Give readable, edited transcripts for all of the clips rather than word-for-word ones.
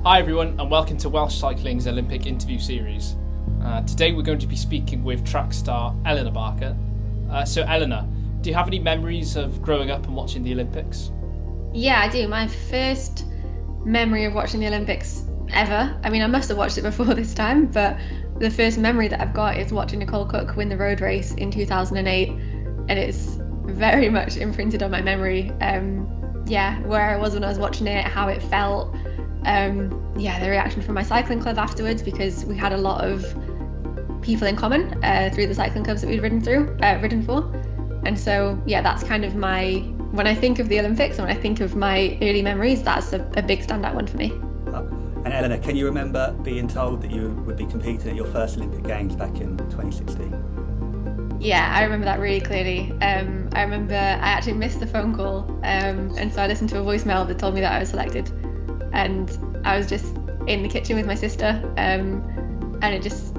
Hi everyone, and welcome to Welsh Cycling's Olympic interview series. Today we're going to be speaking with track star Elinor Barker. So Elinor, do you have any memories of growing up and watching the Olympics? Yeah, I do. My first memory of watching the Olympics ever, I mean, I must have watched it before this time, but the first memory that I've got is watching Nicole Cook win the road race in 2008, and it's very much imprinted on my memory. Where I was when I was watching it, how it felt. The reaction from my cycling club afterwards, because we had a lot of people in common through the cycling clubs that we'd ridden for. And so, that's kind of when I think of the Olympics and when I think of my early memories, that's a big standout one for me. And Elinor, can you remember being told that you would be competing at your first Olympic Games back in 2016? Yeah, I remember that really clearly. I remember I actually missed the phone call, and so I listened to a voicemail that told me that I was selected. And I was just in the kitchen with my sister, and it was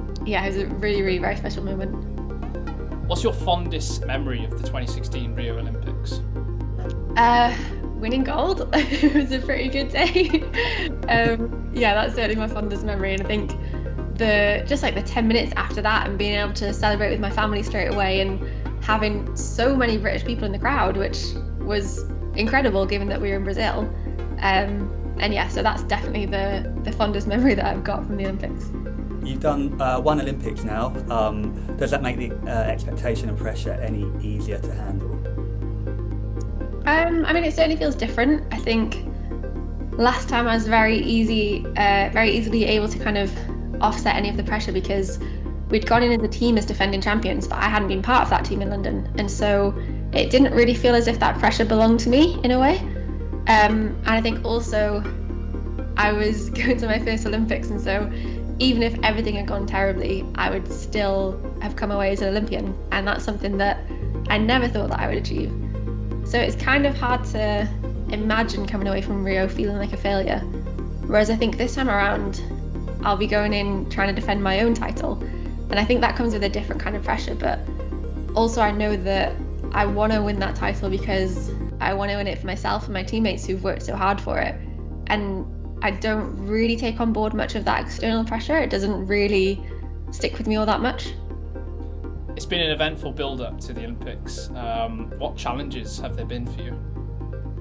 a really, really very special moment. What's your fondest memory of the 2016 Rio Olympics? Winning gold. It was a pretty good day. That's certainly my fondest memory, and I think the 10 minutes after that and being able to celebrate with my family straight away and having so many British people in the crowd, which was incredible given that we were in Brazil. So that's definitely the fondest memory that I've got from the Olympics. You've done one Olympics now. Does that make the expectation and pressure any easier to handle? It certainly feels different. I think last time I was very easily able to kind of offset any of the pressure because we'd gone in as a team as defending champions, but I hadn't been part of that team in London. And so it didn't really feel as if that pressure belonged to me in a way. And I think also I was going to my first Olympics, and so even if everything had gone terribly, I would still have come away as an Olympian, and that's something that I never thought that I would achieve. So it's kind of hard to imagine coming away from Rio feeling like a failure, whereas I think this time around I'll be going in trying to defend my own title, and I think that comes with a different kind of pressure, but also I know that I want to win that title because I want to win it for myself and my teammates who've worked so hard for it. And I don't really take on board much of that external pressure. It doesn't really stick with me all that much. It's been an eventful build-up to the Olympics. What challenges have there been for you?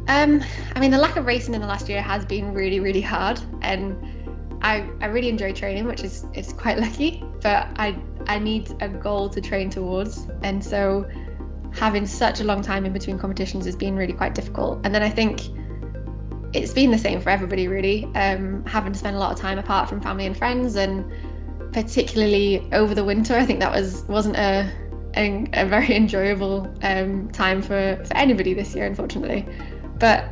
The lack of racing in the last year has been really, really hard. And I really enjoy training, which is quite lucky, but I need a goal to train towards. And so having such a long time in between competitions has been really quite difficult. And then I think it's been the same for everybody really, having to spend a lot of time apart from family and friends, and particularly over the winter. I think that wasn't a very enjoyable time for anybody this year, unfortunately. But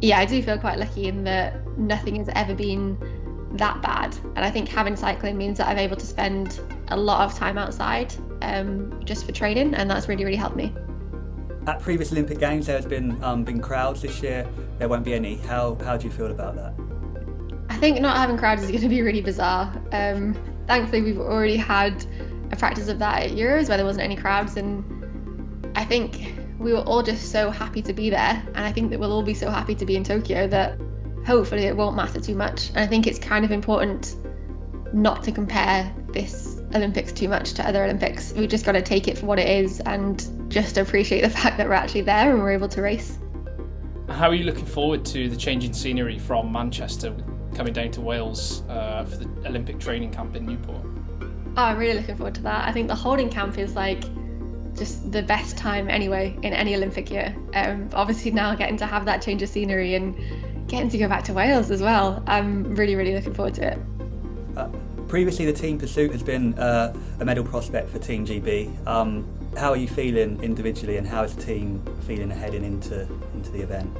I do feel quite lucky in that nothing has ever been that bad, and I think having cycling means that I'm able to spend a lot of time outside just for training, and that's really, really helped me. At previous Olympic Games there has been crowds. This year there won't be any. How do you feel about that? I think not having crowds is going to be really bizarre. Thankfully we've already had a practice of that at Euros where there wasn't any crowds, and I think we were all just so happy to be there, and I think that we'll all be so happy to be in Tokyo that hopefully it won't matter too much. And I think it's kind of important not to compare this Olympics too much to other Olympics. We've just got to take it for what it is and just appreciate the fact that we're actually there and we're able to race. How are you looking forward to the change in scenery from Manchester coming down to Wales for the Olympic training camp in Newport? Oh, I'm really looking forward to that. I think the holding camp is like just the best time anyway in any Olympic year. Obviously now getting to have that change of scenery and getting to go back to Wales as well. I'm really, really looking forward to it. Previously the team pursuit has been a medal prospect for Team GB. How are you feeling individually, and how is the team feeling heading into the event?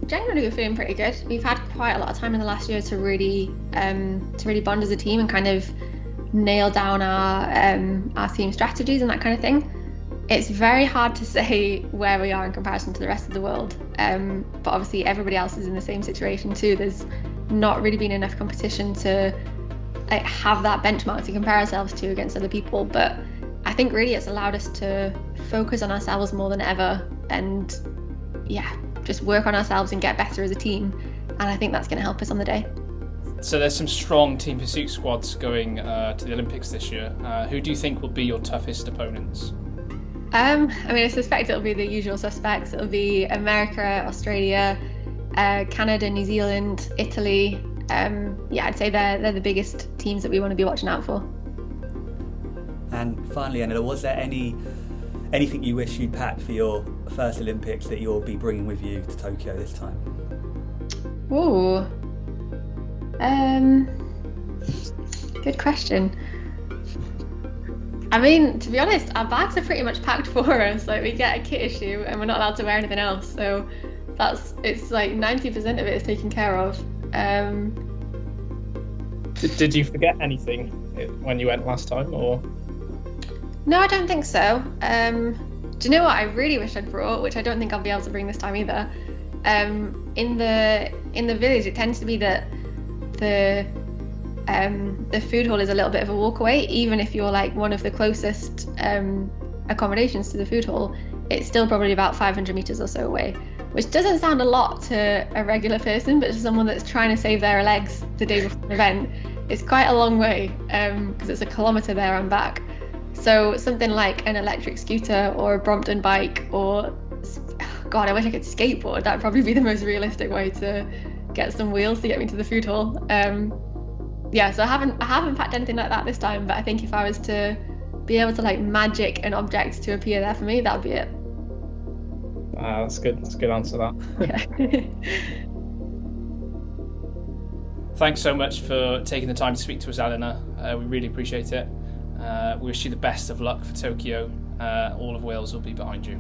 Generally we're feeling pretty good. We've had quite a lot of time in the last year to really bond as a team and kind of nail down our team strategies and that kind of thing. It's very hard to say where we are in comparison to the rest of the world, but obviously everybody else is in the same situation too. There's not really been enough competition to have that benchmark to compare ourselves to against other people, but I think really it's allowed us to focus on ourselves more than ever and just work on ourselves and get better as a team, and I think that's going to help us on the day. So there's some strong team pursuit squads going to the Olympics this year. Who do you think will be your toughest opponents? I mean, I suspect it'll be the usual suspects. It'll be America, Australia, Canada, New Zealand, Italy. Yeah, I'd say they're the biggest teams that we want to be watching out for. And finally, Elinor, was there anything you wish you'd packed for your first Olympics that you'll be bringing with you to Tokyo this time? Ooh. Good question. I mean, to be honest, our bags are pretty much packed for us. Like, we get a kit issue and we're not allowed to wear anything else. So it's like 90% of it is taken care of. Did you forget anything when you went last time, or? No, I don't think so. Do you know what I really wish I'd brought, which I don't think I'll be able to bring this time either? In the village, it tends to be that the food hall is a little bit of a walk away. Even if you're like one of the closest accommodations to the food hall, it's still probably about 500 meters or so away, which doesn't sound a lot to a regular person, but to someone that's trying to save their legs the day before the event, it's quite a long way, because it's a kilometer there and back. So something like an electric scooter or a Brompton bike, or God, I wish I could skateboard. That'd probably be the most realistic way to get some wheels to get me to the food hall. Yeah, so I haven't packed anything like that this time, but I think if I was to be able to like magic an object to appear there for me, that would be it. That's good. That's a good answer, that. Yeah. Thanks so much for taking the time to speak to us, Elinor. We really appreciate it. We wish you the best of luck for Tokyo. All of Wales will be behind you.